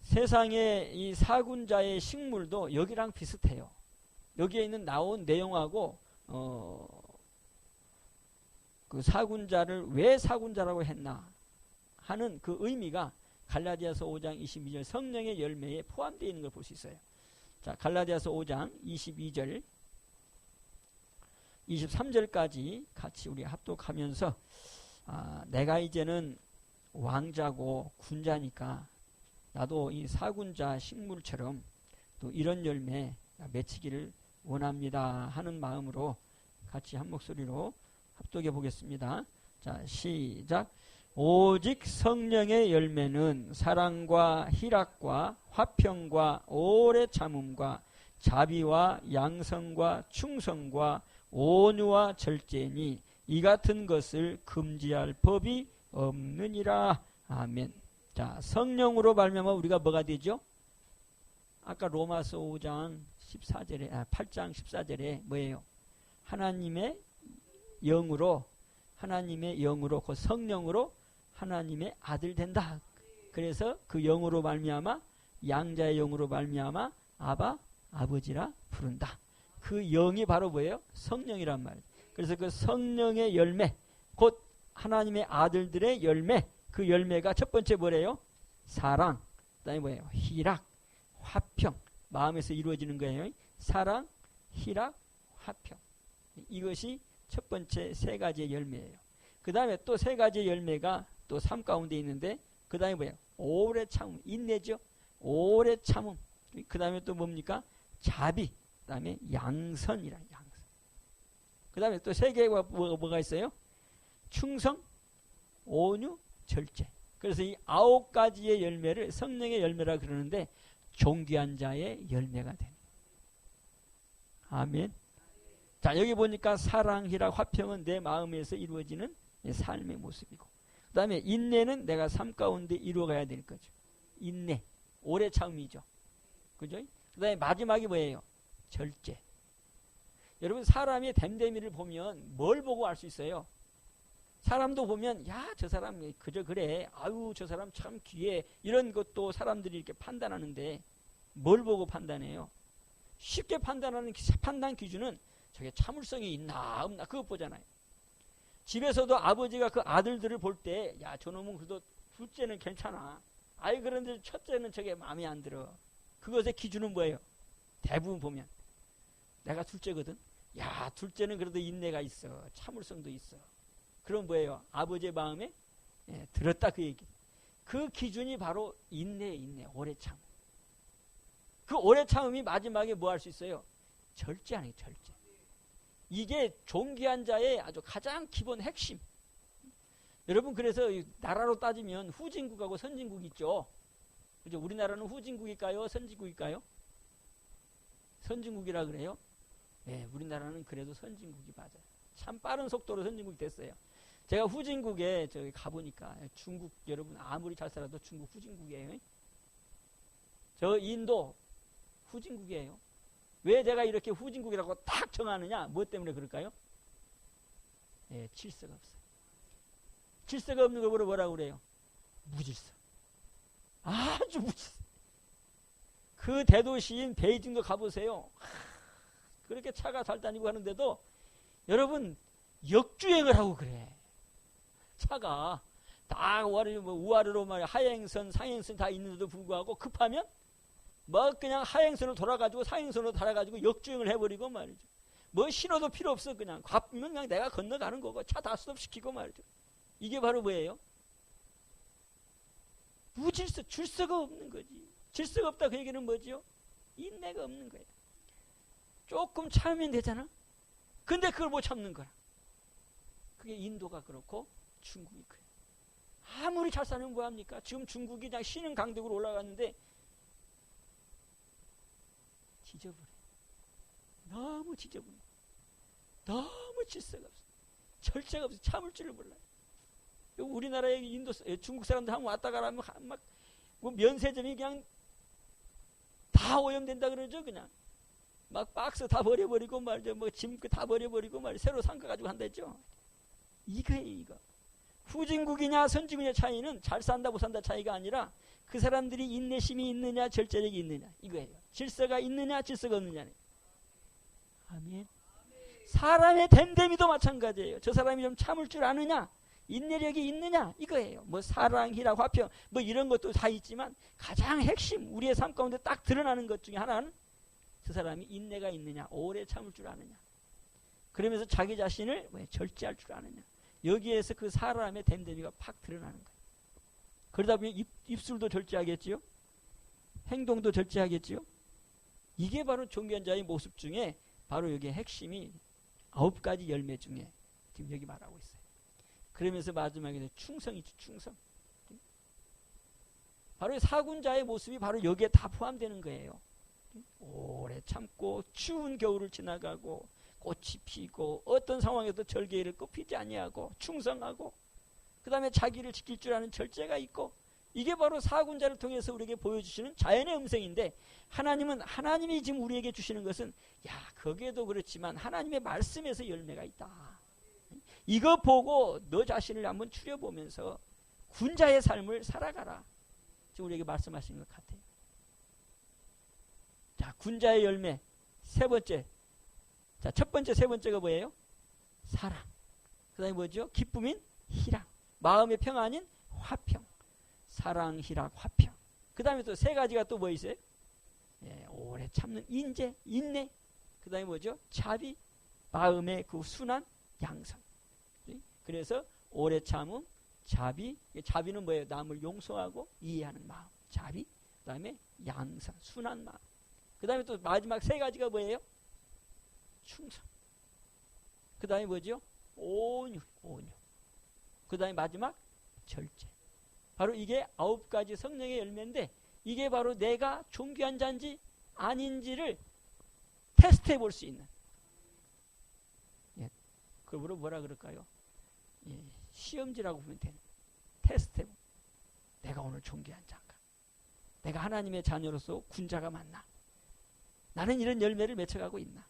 Speaker 1: 세상의 이 사군자의 식물도 여기랑 비슷해요. 여기에 있는 나온 내용하고 그 사군자를 왜 사군자라고 했나 하는 그 의미가 갈라디아서 5장 22절 성령의 열매에 포함되어 있는 걸 볼 수 있어요. 자, 갈라디아서 5장 22절 23절까지 같이 우리 합독하면서 내가 이제는 왕자고 군자니까 나도 이 사군자 식물처럼 또 이런 열매 맺히기를 원합니다 하는 마음으로 같이 한 목소리로 합독해 보겠습니다. 자, 시작. 오직 성령의 열매는 사랑과 희락과 화평과 오래 참음과 자비와 양성과 충성과 온유와 절제니 이 같은 것을 금지할 법이 없느니라. 아멘. 자, 성령으로 말미암아 우리가 뭐가 되죠? 아까 로마서 5장 14절에 8장 14절에 뭐예요? 하나님의 영으로 그 성령으로 하나님의 아들 된다. 그래서 그 영으로 말미암아 양자의 영으로 말미암아 아바 아버지라 부른다. 그 영이 바로 뭐예요? 성령이란 말이에요. 그래서 그 성령의 열매 곧 하나님의 아들들의 열매 그 열매가 첫 번째 뭐래요? 사랑, 그다음에 뭐예요? 희락, 화평. 마음에서 이루어지는 거예요. 사랑, 희락, 화평. 이것이 첫 번째 세 가지의 열매예요. 그 다음에 또 세 가지의 열매가 또 삶 가운데 있는데 그 다음에 뭐예요? 오래 참음, 인내죠. 오래 참음. 그 다음에 또 뭡니까? 자비. 그 다음에 양선이라 양선. 그 다음에 또 세 개가 뭐가 있어요? 충성, 온유, 절제. 그래서 이 9가지의 열매를 성령의 열매라 그러는데 존귀한 자의 열매가 됩니다. 아멘. 자, 여기 보니까 사랑, 희락, 화평은 내 마음에서 이루어지는 삶의 모습이고 그 다음에 인내는 내가 삶 가운데 이루어가야 될 거죠. 인내, 오래 참음이죠. 그죠? 그 다음에 마지막이 뭐예요? 절제. 여러분 사람의 됨됨이를 보면 뭘 보고 알 수 있어요? 사람도 보면 야, 저 사람 그저 그래. 아유, 저 사람 참 귀해. 이런 것도 사람들이 이렇게 판단하는데 뭘 보고 판단해요? 쉽게 판단하는 판단 기준은 저게 참을성이 있나 없나 그것 보잖아요. 집에서도 아버지가 그 아들들을 볼 때 야, 저놈은 그래도 둘째는 괜찮아. 아이, 그런데 첫째는 저게 마음에 안 들어. 그것의 기준은 뭐예요? 대부분 보면 내가 둘째거든. 야, 둘째는 그래도 인내가 있어. 참을성도 있어. 그럼 뭐예요? 아버지의 마음에 들었다 그 얘기. 그 기준이 바로 인내, 오래 참. 그 오래 참음이 마지막에 뭐 할 수 있어요? 절제하는 게 절제. 이게 존귀한 자의 아주 가장 기본 핵심. 여러분, 그래서 나라로 따지면 후진국하고 선진국 있죠. 그죠? 우리나라는 후진국일까요? 선진국일까요? 선진국이라 그래요? 네, 우리나라는 그래도 선진국이 맞아요. 참 빠른 속도로 선진국이 됐어요. 제가 후진국에 저기 가보니까 중국, 여러분 아무리 잘 살아도 중국 후진국이에요. 저 인도 후진국이에요. 왜 내가 이렇게 후진국이라고 딱 정하느냐? 뭐 때문에 그럴까요? 네, 질서가 없어요. 질서가 없는 걸 뭐라고 그래요? 무질서. 아주 무질서. 그 대도시인 베이징도 가보세요. 그렇게 차가 잘 다니고 하는데도 여러분 역주행을 하고 그래. 차가 다 우아르로 하행선, 상행선 다 있는데도 불구하고 급하면 뭐 그냥 하행선을 돌아가지고 상행선으로 달아가지고 역주행을 해버리고 말이죠. 뭐 신호도 필요 없어. 그냥 가면 그냥 내가 건너가는 거고 차 다 스톱시키고 말이죠. 이게 바로 뭐예요? 무질서, 질서가 없는 거지. 질서가 없다 그 얘기는 뭐지요? 인내가 없는 거예요. 조금 참으면 되잖아. 근데 그걸 못 참는 거야. 그게 인도가 그렇고 중국이 그래요. 아무리 잘 사는 뭐합니까? 지금 중국이 그냥 신흥 강국으로 올라갔는데 지저분해. 너무 지저분해. 너무 질서가 없어. 절제가 없어. 참을 줄을 몰라요. 우리나라에 중국 사람들 한번 왔다 가라면 막 뭐 면세점이 그냥 다 오염된다 그러죠. 그냥 막 박스 다 버려버리고 말이죠. 뭐 짐 다 버려버리고 말이죠. 새로 산 거 가지고 한다 했죠. 이거예요, 이거. 후진국이냐 선진국의 차이는 잘 산다 못 산다 차이가 아니라 그 사람들이 인내심이 있느냐 절제력이 있느냐 이거예요. 질서가 있느냐 질서가 없느냐네. 아멘. 사람의 됨됨이도 마찬가지예요. 저 사람이 좀 참을 줄 아느냐 인내력이 있느냐 이거예요. 뭐 사랑, 희락, 화평 뭐 이런 것도 다 있지만 가장 핵심 우리의 삶 가운데 딱 드러나는 것 중에 하나는 저 사람이 인내가 있느냐 오래 참을 줄 아느냐 그러면서 자기 자신을 왜 절제할 줄 아느냐 여기에서 그 사람의 됨됨이가 팍 드러나는 거예요. 그러다 보니 입술도 절제하겠지요. 행동도 절제하겠지요. 이게 바로 존귀한 자의 모습 중에 바로 여기에 핵심이 9가지 열매 중에 지금 여기 말하고 있어요. 그러면서 마지막에 충성이죠. 충성. 바로 사군자의 모습이 바로 여기에 다 포함되는 거예요. 오래 참고 추운 겨울을 지나가고 꽃이 피고 어떤 상황에도 절개를 꺾이지 아니하고 충성하고 그 다음에 자기를 지킬 줄 아는 절제가 있고 이게 바로 사군자를 통해서 우리에게 보여주시는 자연의 음성인데 하나님은 하나님이 지금 우리에게 주시는 것은 야 거기에도 그렇지만 하나님의 말씀에서 열매가 있다. 이거 보고 너 자신을 한번 추려보면서 군자의 삶을 살아가라. 지금 우리에게 말씀하시는 것 같아요. 자, 군자의 열매 세 번째. 자, 첫 번째, 세 번째가 뭐예요? 사랑. 그 다음에 뭐죠? 기쁨인 희락. 마음의 평안인 화평. 사랑, 희락, 화평. 그 다음에 또 세 가지가 또 뭐 있어요? 예, 오래 참는 인재, 인내. 그 다음에 뭐죠? 자비. 마음의 그 순한 양성. 그래서 오래 참음, 자비. 자비는 뭐예요? 남을 용서하고 이해하는 마음. 자비. 그 다음에 양성, 순한 마음. 그 다음에 또 마지막 세 가지가 뭐예요? 충성. 그 다음에 뭐죠? 온유, 온유. 그 다음에 마지막 절제. 바로 이게 9가지 성령의 열매인데 이게 바로 내가 존귀한 자인지 아닌지를 테스트해 볼 수 있는. 예. 그걸 뭐라 그럴까요? 예. 시험지라고 보면 되는. 테스트해 보. 내가 오늘 존귀한 자인가? 내가 하나님의 자녀로서 군자가 맞나? 나는 이런 열매를 맺혀가고 있나?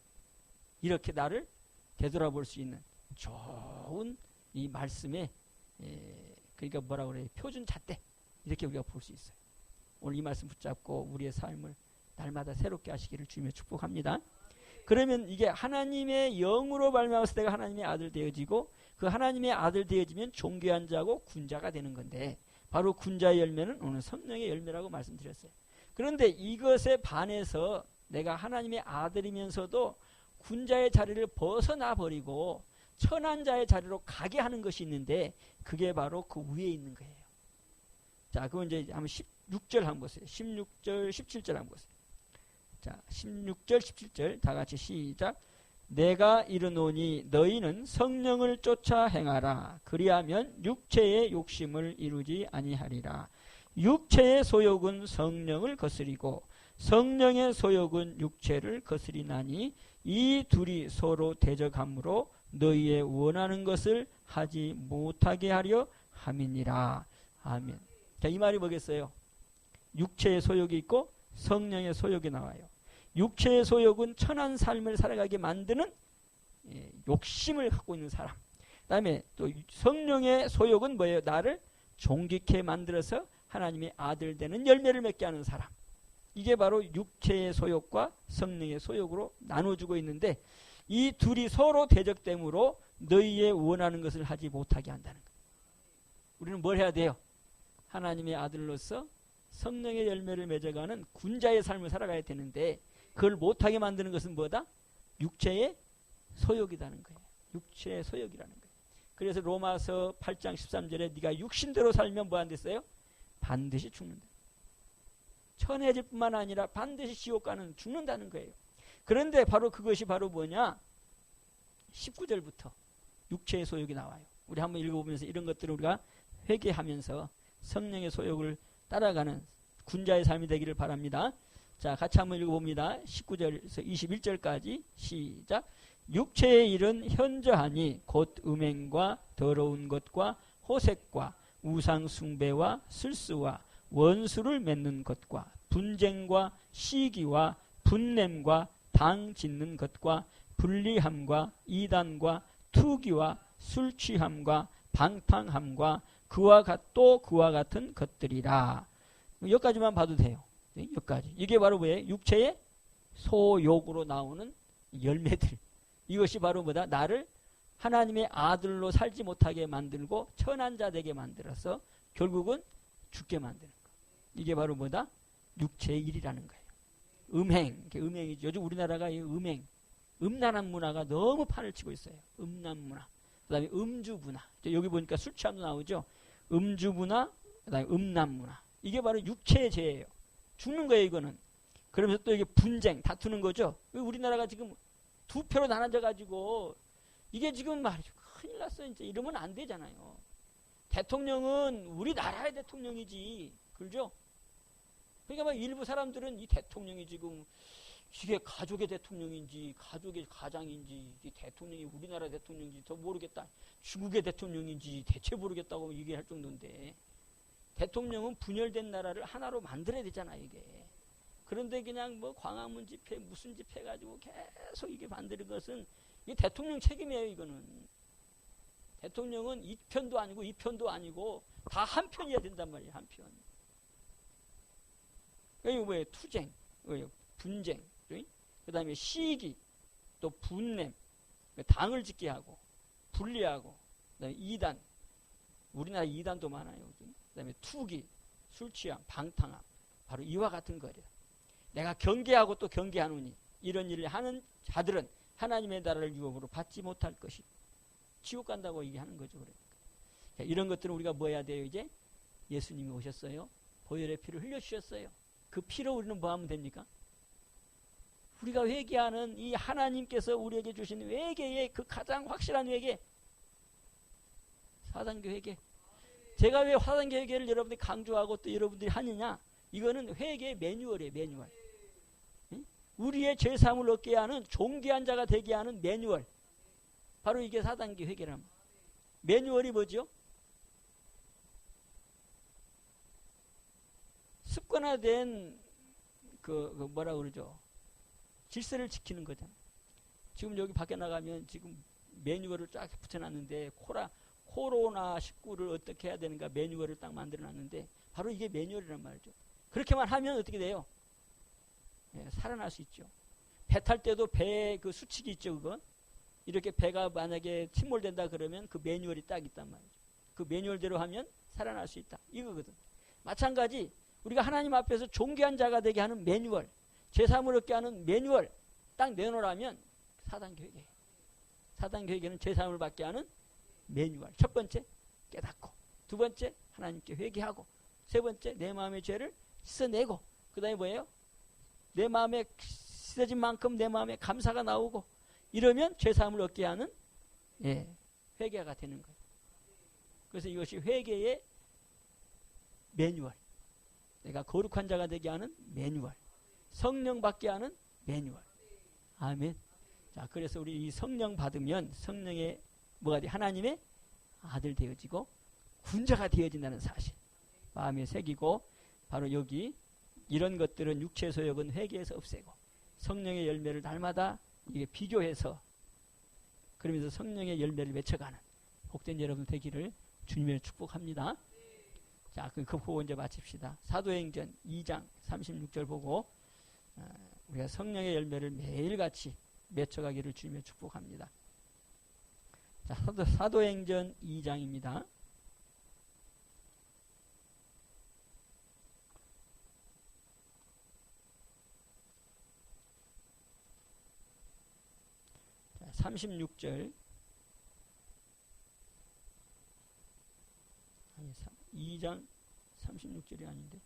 Speaker 1: 이렇게 나를 되돌아볼 수 있는 좋은 이 말씀의 그러니까 뭐라고 그래요? 표준 잣대 이렇게 우리가 볼 수 있어요. 오늘 이 말씀 붙잡고 우리의 삶을 날마다 새롭게 하시기를 주며 축복합니다. 그러면 이게 하나님의 영으로 말미암아서 내가 하나님의 아들 되어지고 그 하나님의 아들 되어지면 존귀한 자고 군자가 되는 건데 바로 군자의 열매는 오늘 성령의 열매라고 말씀드렸어요. 그런데 이것에 반해서 내가 하나님의 아들이면서도 군자의 자리를 벗어나 버리고 천한 자의 자리로 가게 하는 것이 있는데 그게 바로 그 위에 있는 거예요. 자, 그건 이제 한번 16절 한번 보세요. 16절, 17절 한번 보세요. 자, 16절, 17절 다 같이 시작. 내가 이르노니 너희는 성령을 쫓아 행하라. 그리하면 육체의 욕심을 이루지 아니하리라. 육체의 소욕은 성령을 거스리고 성령의 소욕은 육체를 거스리나니 이 둘이 서로 대적함으로 너희의 원하는 것을 하지 못하게 하려 함이니라. 아멘. 자, 이 말이 뭐겠어요? 육체의 소욕이 있고 성령의 소욕이 나와요. 육체의 소욕은 천한 삶을 살아가게 만드는 욕심을 갖고 있는 사람. 그 다음에 또 성령의 소욕은 뭐예요? 나를 존귀케 만들어서 하나님의 아들 되는 열매를 맺게 하는 사람. 이게 바로 육체의 소욕과 성령의 소욕으로 나눠주고 있는데 이 둘이 서로 대적됨으로 너희의 원하는 것을 하지 못하게 한다는 거예요. 우리는 뭘 해야 돼요? 하나님의 아들로서 성령의 열매를 맺어가는 군자의 삶을 살아가야 되는데 그걸 못하게 만드는 것은 뭐다? 육체의 소욕이라는 거예요. 육체의 소욕이라는 거예요. 그래서 로마서 8장 13절에 네가 육신대로 살면 뭐 안 됐어요? 반드시 죽는다. 천해질 뿐만 아니라 반드시 지옥 가는 죽는다는 거예요. 그런데 바로 그것이 바로 뭐냐? 19절부터 육체의 소욕이 나와요. 우리 한번 읽어보면서 이런 것들을 우리가 회개하면서 성령의 소욕을 따라가는 군자의 삶이 되기를 바랍니다. 자, 같이 한번 읽어봅니다. 19절에서 21절까지 시작. 육체의 일은 현저하니 곧 음행과 더러운 것과 호색과 우상 숭배와 술수와 원수를 맺는 것과 분쟁과 시기와 분냄과 당 짓는 것과 불리함과 이단과 투기와 술 취함과 방탕함과 그와 같은 것들이라. 여기까지만 봐도 돼요. 여기까지. 이게 바로 뭐예요? 육체의 소욕으로 나오는 열매들. 이것이 바로 뭐다? 나를 하나님의 아들로 살지 못하게 만들고 천한 자 되게 만들어서 결국은 죽게 만드는 거. 이게 바로 뭐다? 육체의 일이라는 거예요. 음행이죠. 요즘 우리나라가 이 음란한 문화가 너무 판을 치고 있어요. 음란 문화. 그 다음에 음주 문화. 여기 보니까 술 취함도 나오죠. 음주 문화, 그 다음에 음란 문화. 이게 바로 육체의 죄예요. 죽는 거예요, 이거는. 그러면서 또 이게 분쟁, 다투는 거죠. 우리나라가 지금 두 표로 나눠져가지고 이게 지금 말이죠. 큰일 났어요. 진짜 이러면 안 되잖아요. 대통령은 우리나라의 대통령이지. 그렇죠? 그러니까 막 일부 사람들은 이 대통령이 지금 이게 가족의 대통령인지 가족의 가장인지 이 대통령이 우리나라 대통령인지 더 모르겠다. 중국의 대통령인지 대체 모르겠다고 얘기할 정도인데 대통령은 분열된 나라를 하나로 만들어야 되잖아요, 이게. 그런데 그냥 뭐 광화문 집회 무슨 집회 가지고 계속 이게 만드는 것은 이게 대통령 책임이에요, 이거는. 대통령은 이 편도 아니고 이 편도 아니고 다 한 편이어야 된단 말이에요, 한 편. 이거 뭐예요? 투쟁, 분쟁, 그 다음에 시기, 또 분냄, 당을 짓게 하고, 분리하고, 그 다음에 이단, 우리나라 이단도 많아요. 그 다음에 투기, 술 취함, 방탕함, 바로 이와 같은 거예요. 내가 경계하고 또 경계하노니 이런 일을 하는 자들은 하나님의 나라를 유업으로 받지 못할 것이 지옥 간다고 얘기하는 거죠. 그러니까. 이런 것들은 우리가 뭐 해야 돼요? 이제 예수님이 오셨어요. 보혈의 피를 흘려주셨어요. 그 피로 우리는 뭐 하면 됩니까? 우리가 회개하는 이 하나님께서 우리에게 주신 회개의 그 가장 확실한 회개, 사단계 회개. 제가 왜 사단계 회개를 여러분들이 강조하고 또 여러분들이 하느냐? 이거는 회개의 매뉴얼이에요, 매뉴얼. 우리의 죄사함을 얻게 하는 존귀한 자가 되게 하는 매뉴얼. 바로 이게 4단계 회개랍니다. 매뉴얼이 뭐죠? 습관화된 그 뭐라 그러죠? 질서를 지키는 거잖아요. 지금 여기 밖에 나가면 지금 매뉴얼을 쫙 붙여놨는데 코로나19를 어떻게 해야 되는가 매뉴얼을 딱 만들어놨는데 바로 이게 매뉴얼이란 말이죠. 그렇게만 하면 어떻게 돼요? 예, 살아날 수 있죠. 배 탈 때도 배 그 수칙이 있죠. 그거 이렇게 배가 만약에 침몰된다 그러면 그 매뉴얼이 딱 있단 말이죠. 그 매뉴얼대로 하면 살아날 수 있다. 이거거든. 마찬가지 우리가 하나님 앞에서 존귀한 자가 되게 하는 매뉴얼, 제3을 얻게 하는 매뉴얼 딱 내놓으라면 4단계 회개. 4단계 회개는 제3을 받게 하는 매뉴얼. 첫 번째 깨닫고, 두 번째 하나님께 회개하고, 세 번째, 내 마음의 죄를 씻어내고, 그 다음에 뭐예요? 내 마음에 씻어진 만큼 내 마음에 감사가 나오고, 이러면 죄사함을 얻게 하는 회개가 되는 거예요. 그래서 이것이 회개의 매뉴얼, 내가 거룩한 자가 되게 하는 매뉴얼, 성령 받게 하는 매뉴얼. 아멘. 자, 그래서 우리 이 성령 받으면 성령의 뭐가 돼? 하나님의 아들 되어지고 군자가 되어진다는 사실 마음에 새기고, 바로 여기 이런 것들은 육체 소욕은 회개에서 없애고 성령의 열매를 날마다 이게 비교해서, 그러면서 성령의 열매를 맺혀가는 복된 여러분 되기를 주님을 축복합니다. 자, 그 보고 이제 마칩시다. 사도행전 2장 36절 보고 우리가 성령의 열매를 매일같이 맺혀가기를 주님을 축복합니다. 자, 사도행전 2장입니다. 자, 36절. 아니, 2장 36절이 아닌데.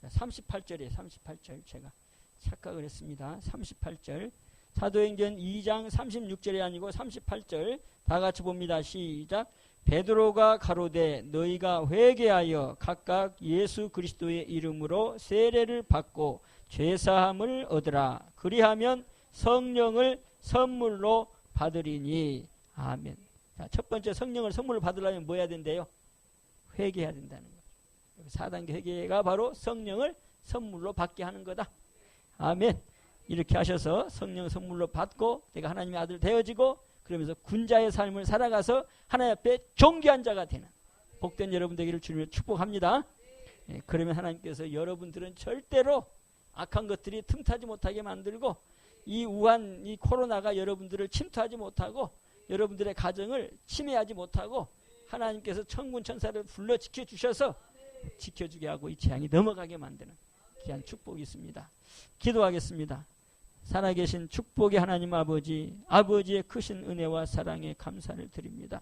Speaker 1: 자, 38절이에요. 38절. 제가 착각을 했습니다. 38절. 사도행전 2장 36절이 아니고 38절. 다 같이 봅니다. 시작. 베드로가 가로되 너희가 회개하여 각각 예수 그리스도의 이름으로 세례를 받고 죄사함을 얻으라. 그리하면 성령을 선물로 받으리니. 아멘. 자, 첫 번째, 성령을 선물로 받으려면 뭐 해야 된대요? 회개해야 된다는 거죠. 4단계 회개가 바로 성령을 선물로 받게 하는 거다. 아멘. 이렇게 하셔서 성령 선물로 받고 내가 하나님의 아들 되어지고, 그러면서 군자의 삶을 살아가서 하나님 앞에 존귀한 자가 되는 복된 여러분 되기를 주님을 축복합니다. 그러면 하나님께서 여러분들은 절대로 악한 것들이 틈타지 못하게 만들고, 이 우한, 이 코로나가 여러분들을 침투하지 못하고, 여러분들의 가정을 침해하지 못하고, 하나님께서 천군 천사를 불러 지켜주셔서 지켜주게 하고 이 재앙이 넘어가게 만드는 귀한 축복이 있습니다. 기도하겠습니다. 살아계신 축복의 하나님 아버지, 아버지의 크신 은혜와 사랑에 감사를 드립니다.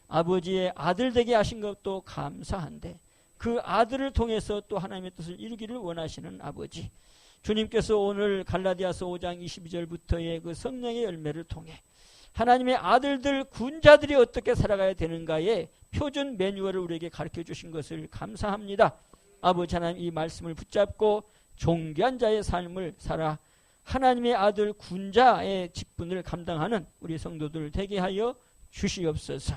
Speaker 1: 아버지의 아들 되게 하신 것도 감사한데, 그 아들을 통해서 또 하나님의 뜻을 이루기를 원하시는 아버지, 주님께서 오늘 갈라디아서 5장 22절부터의 그 성령의 열매를 통해 하나님의 아들들, 군자들이 어떻게 살아가야 되는가의 표준 매뉴얼을 우리에게 가르쳐 주신 것을 감사합니다. 아버지 하나님, 이 말씀을 붙잡고 존귀한 자의 삶을 살아 하나님의 아들 군자의 직분을 감당하는 우리 성도들 되게 하여 주시옵소서.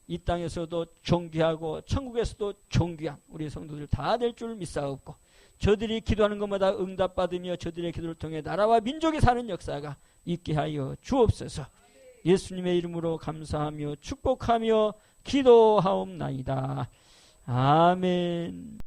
Speaker 1: 이 땅에서도 존귀하고 천국에서도 존귀한 우리 성도들 다 될 줄 믿사옵고, 저들이 기도하는 것마다 응답받으며 저들의 기도를 통해 나라와 민족이 사는 역사가 있게 하여 주옵소서. 예수님의 이름으로 감사하며 축복하며 기도하옵나이다. 아멘.